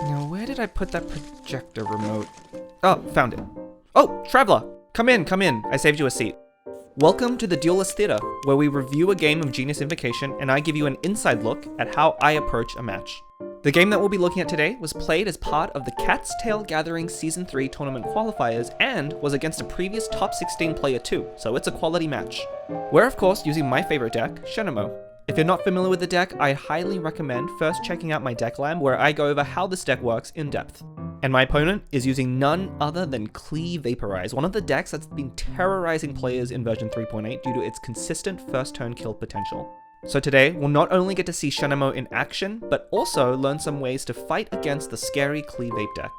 Now, where did I put that projector remote? Oh, found it. Oh, Traveler! Come in, come in. I saved you a seat. Welcome to the Duelist Theater, where we review a game of Genius Invocation and I give you an inside look at how I approach a match. The game that we'll be looking at today was played as part of the Cat's Tail Gathering Season 3 tournament qualifiers and was against a previous top 16 player too, so it's a quality match. We're of course using my favorite deck, Shenhemo. If you're not familiar with the deck, I highly recommend first checking out my deck lab where I go over how this deck works in depth. And my opponent is using none other than Klee Vaporize, one of the decks that's been terrorizing players in version 3.8 due to its consistent first turn kill potential. So today, we'll not only get to see Shenhemo in action, but also learn some ways to fight against the scary Klee Vape deck.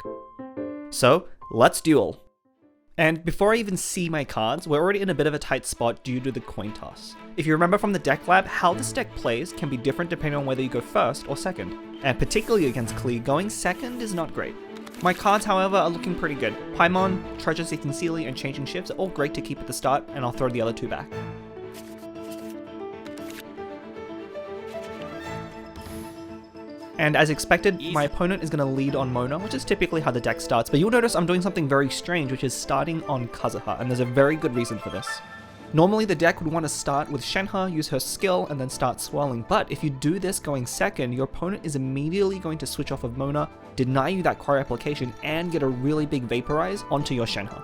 So, let's duel! And before I even see my cards, we're already in a bit of a tight spot due to the coin toss. If you remember from the deck lab, how this deck plays can be different depending on whether you go first or second. And particularly against Klee, going second is not great. My cards, however, are looking pretty good. Paimon, Treasure Seeking Sealy, and Changing Ships are all great to keep at the start, and I'll throw the other two back. And as expected, my opponent is going to lead on Mona, which is typically how the deck starts, but you'll notice I'm doing something very strange, which is starting on Kazuha, and there's a very good reason for this. Normally the deck would want to start with Shenhe, use her skill, and then start swirling, but if you do this going second, your opponent is immediately going to switch off of Mona, deny you that cryo application, and get a really big Vaporize onto your Shenhe.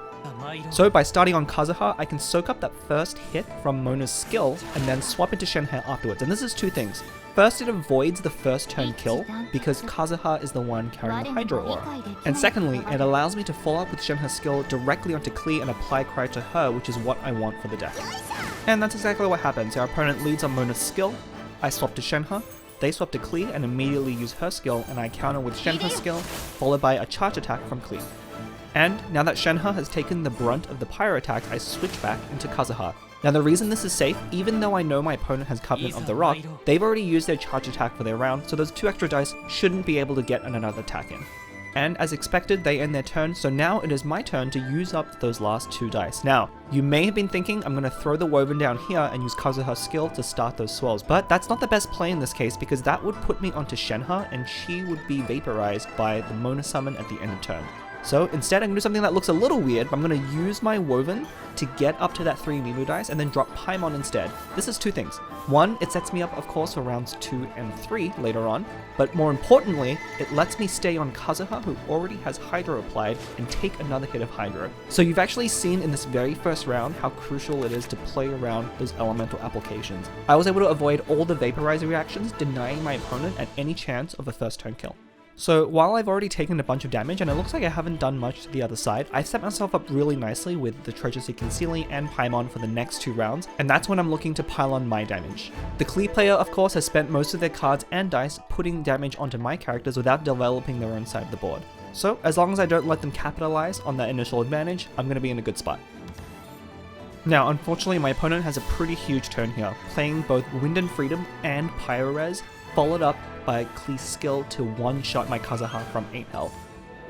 So by starting on Kazuha, I can soak up that first hit from Mona's skill, and then swap into Shenhe afterwards, and this is two things. First, it avoids the first turn kill, because Kazuha is the one carrying the Hydro Aura. And secondly, it allows me to follow up with Shenhe's skill directly onto Klee and apply Cryo to her, which is what I want for the deck. And that's exactly what happens. Our opponent leads on Mona's skill, I swap to Shenhe, they swap to Klee and immediately use her skill, and I counter with Shenhe's skill, followed by a charge attack from Klee. And now that Shenhe has taken the brunt of the pyro attack, I switch back into Kazuha. Now the reason this is safe, even though I know my opponent has Covenant of the Rock, they've already used their charge attack for their round, so those two extra dice shouldn't be able to get another attack in. And as expected, they end their turn, so now it is my turn to use up those last two dice. Now, you may have been thinking I'm going to throw the Woven down here and use Kazuha's skill to start those swirls, but that's not the best play in this case because that would put me onto Shenhe and she would be vaporized by the Mona summon at the end of turn. So instead I'm going to do something that looks a little weird, but I'm going to use my Woven to get up to that 3 Nemo dice and then drop Paimon instead. This is two things. One, it sets me up of course for rounds 2 and 3 later on, but more importantly, it lets me stay on Kazuha who already has Hydro applied and take another hit of Hydro. So you've actually seen in this very first round how crucial it is to play around those elemental applications. I was able to avoid all the Vaporizer reactions, denying my opponent at any chance of a first turn kill. So while I've already taken a bunch of damage and it looks like I haven't done much to the other side, I set myself up really nicely with the Treasure Seeking Sealy and Paimon for the next 2 rounds, and that's when I'm looking to pile on my damage. The Klee player of course has spent most of their cards and dice putting damage onto my characters without developing their own side of the board. So as long as I don't let them capitalize on that initial advantage, I'm going to be in a good spot. Now unfortunately my opponent has a pretty huge turn here, playing both Wind and Freedom and Pyro-Res, followed up by Klee's skill to one-shot my Kazuha from 8 health.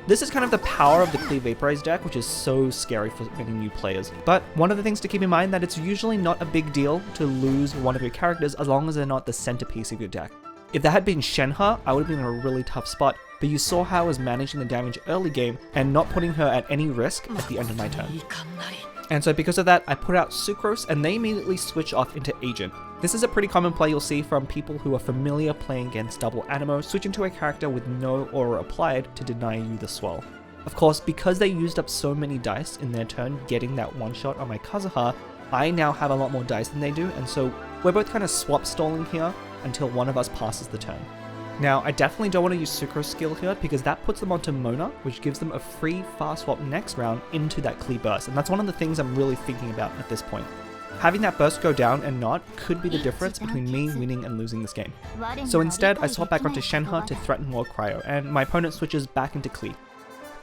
This is kind of the power of the Klee Vaporize deck, which is so scary for many new players. But one of the things to keep in mind that it's usually not a big deal to lose one of your characters as long as they're not the centerpiece of your deck. If that had been Shenhe, I would have been in a really tough spot, but you saw how I was managing the damage early game and not putting her at any risk at the end of my turn. And so because of that, I put out Sucrose and they immediately switch off into Agent. This is a pretty common play you'll see from people who are familiar playing against Double Anemo, switch into a character with no aura applied to deny you the swirl. Of course, because they used up so many dice in their turn getting that one shot on my Kazuha, I now have a lot more dice than they do, and so we're both kind of swap stalling here until one of us passes the turn. Now, I definitely don't want to use Sucro's skill here because that puts them onto Mona, which gives them a free fast swap next round into that Klee burst, and that's one of the things I'm really thinking about at this point. Having that burst go down and not could be the difference between me winning and losing this game. So instead, I swap back onto Shenhe to threaten more cryo, and my opponent switches back into Klee.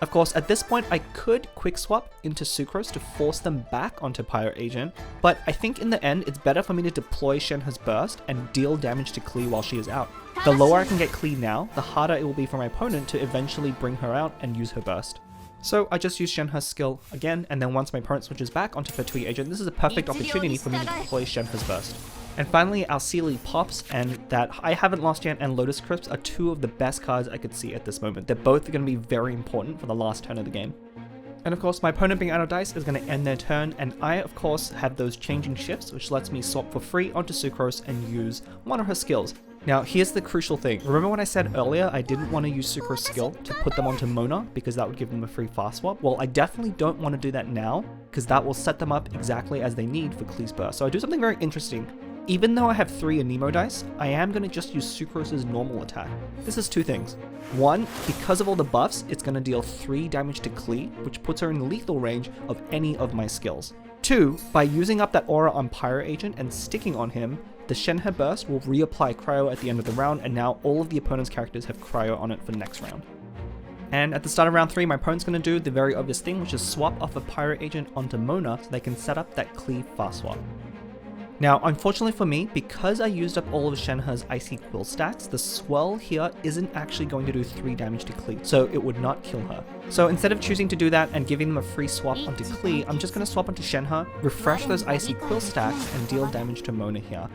Of course, at this point, I could quick swap into Sucrose to force them back onto Pyro Agent, but I think in the end, it's better for me to deploy Shenhe's burst and deal damage to Klee while she is out. The lower I can get Klee now, the harder it will be for my opponent to eventually bring her out and use her burst. So I just use Shenhe's skill again, and then once my opponent switches back onto Fatui Agent, this is a perfect opportunity for me to deploy Shenhe's burst. And finally, our Sealy Pops and that I Haven't Lost Yet and Lotus Crisps are two of the best cards I could see at this moment. They're both going to be very important for the last turn of the game. And of course, my opponent being out of dice is going to end their turn, and I of course have those changing shifts, which lets me swap for free onto Sucrose and use one of her skills. Now, here's the crucial thing. Remember when I said earlier I didn't want to use Sucrose's skill to put them onto Mona because that would give them a free fast swap? Well, I definitely don't want to do that now because that will set them up exactly as they need for Klee's burst. So I do something very interesting. Even though I have 3 Anemo dice, I am going to just use Sucrose's normal attack. This is 2 things. 1, because of all the buffs, it's going to deal 3 damage to Klee, which puts her in lethal range of any of my skills. 2, by using up that aura on Pyro Agent and sticking on him, the Shenhe burst will reapply Cryo at the end of the round, and now all of the opponent's characters have Cryo on it for next round. And at the start of round 3, my opponent's going to do the very obvious thing, which is swap off a Pyro Agent onto Mona so they can set up that Klee fast swap. Now, unfortunately for me, because I used up all of Shenhe's Icy Quill stats, the Swell here isn't actually going to do 3 damage to Klee, so it would not kill her. So instead of choosing to do that and giving them a free swap onto Klee, I'm just going to swap onto Shenhe, refresh those Icy Quill stacks, and deal damage to Mona here.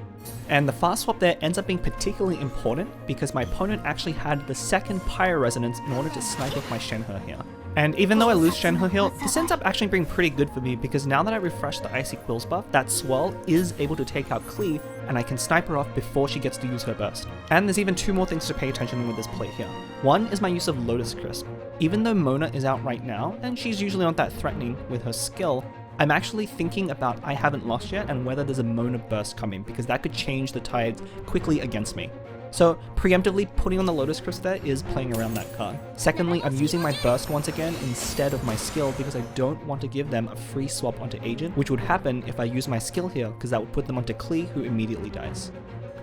And the fast swap there ends up being particularly important because my opponent actually had the second Pyro Resonance in order to snipe off my Shenhe here. And even though I lose Shenhe here, this ends up actually being pretty good for me because now that I refresh the Icy Quills buff, that Swell is able to take out Klee and I can snipe her off before she gets to use her burst. And there's even 2 more things to pay attention with this play here. One is my use of Lotus Crisp. Even though Mona is out right now, and she's usually not that threatening with her skill, I'm actually thinking about I Haven't Lost Yet and whether there's a Mona burst coming because that could change the tides quickly against me. So preemptively putting on the Lotus Crisp there is playing around that card. Secondly, I'm using my burst once again instead of my skill because I don't want to give them a free swap onto Agent, which would happen if I use my skill here because that would put them onto Klee, who immediately dies.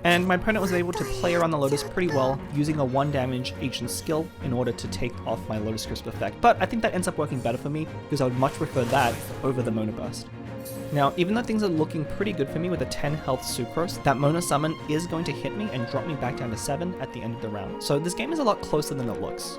And my opponent was able to play around the Lotus pretty well, using a 1 damage Agent skill in order to take off my Lotus Crisp effect, but I think that ends up working better for me because I would much prefer that over the Mona burst. Now, even though things are looking pretty good for me with a 10 health Sucrose, that Mona summon is going to hit me and drop me back down to 7 at the end of the round. So this game is a lot closer than it looks.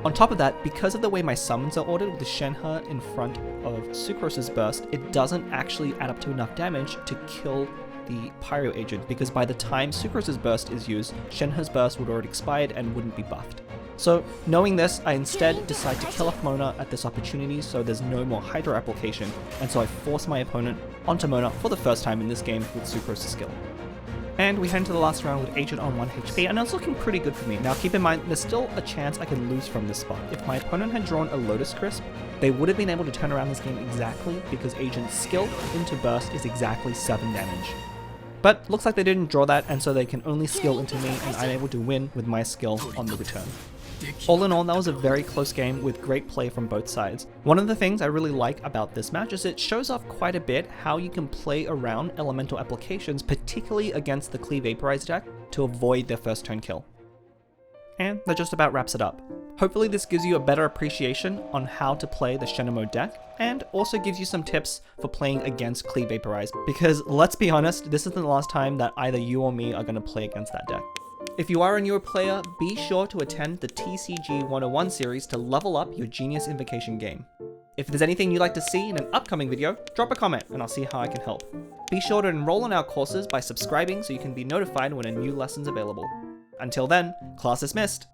On top of that, because of the way my summons are ordered with the Shenhe in front of Sucrose's burst, it doesn't actually add up to enough damage to kill the Pyro Agent, because by the time Sucrose's burst is used, Shenhe's burst would already expired and wouldn't be buffed. So, knowing this, I instead decide to kill off Mona at this opportunity so there's no more Hydro application, and so I force my opponent onto Mona for the first time in this game with Sucrose's skill. And we head into the last round with Agent on 1 HP, and it's looking pretty good for me. Now keep in mind, there's still a chance I could lose from this spot. If my opponent had drawn a Lotus Crisp, they would have been able to turn around this game exactly because Agent's skill into burst is exactly 7 damage. But looks like they didn't draw that, and so they can only skill into me, and I'm able to win with my skill on the return. All in all, that was a very close game with great play from both sides. One of the things I really like about this match is it shows off quite a bit how you can play around elemental applications, particularly against the Klee Vaporize deck, to avoid their first turn kill. And that just about wraps it up. Hopefully this gives you a better appreciation on how to play the Shenhemo deck, and also gives you some tips for playing against Klee Vaporize, because let's be honest, this isn't the last time that either you or me are going to play against that deck. If you are a newer player, be sure to attend the TCG 101 series to level up your Genius Invocation game. If there's anything you'd like to see in an upcoming video, drop a comment and I'll see how I can help. Be sure to enroll in our courses by subscribing so you can be notified when a new lesson's available. Until then, class dismissed!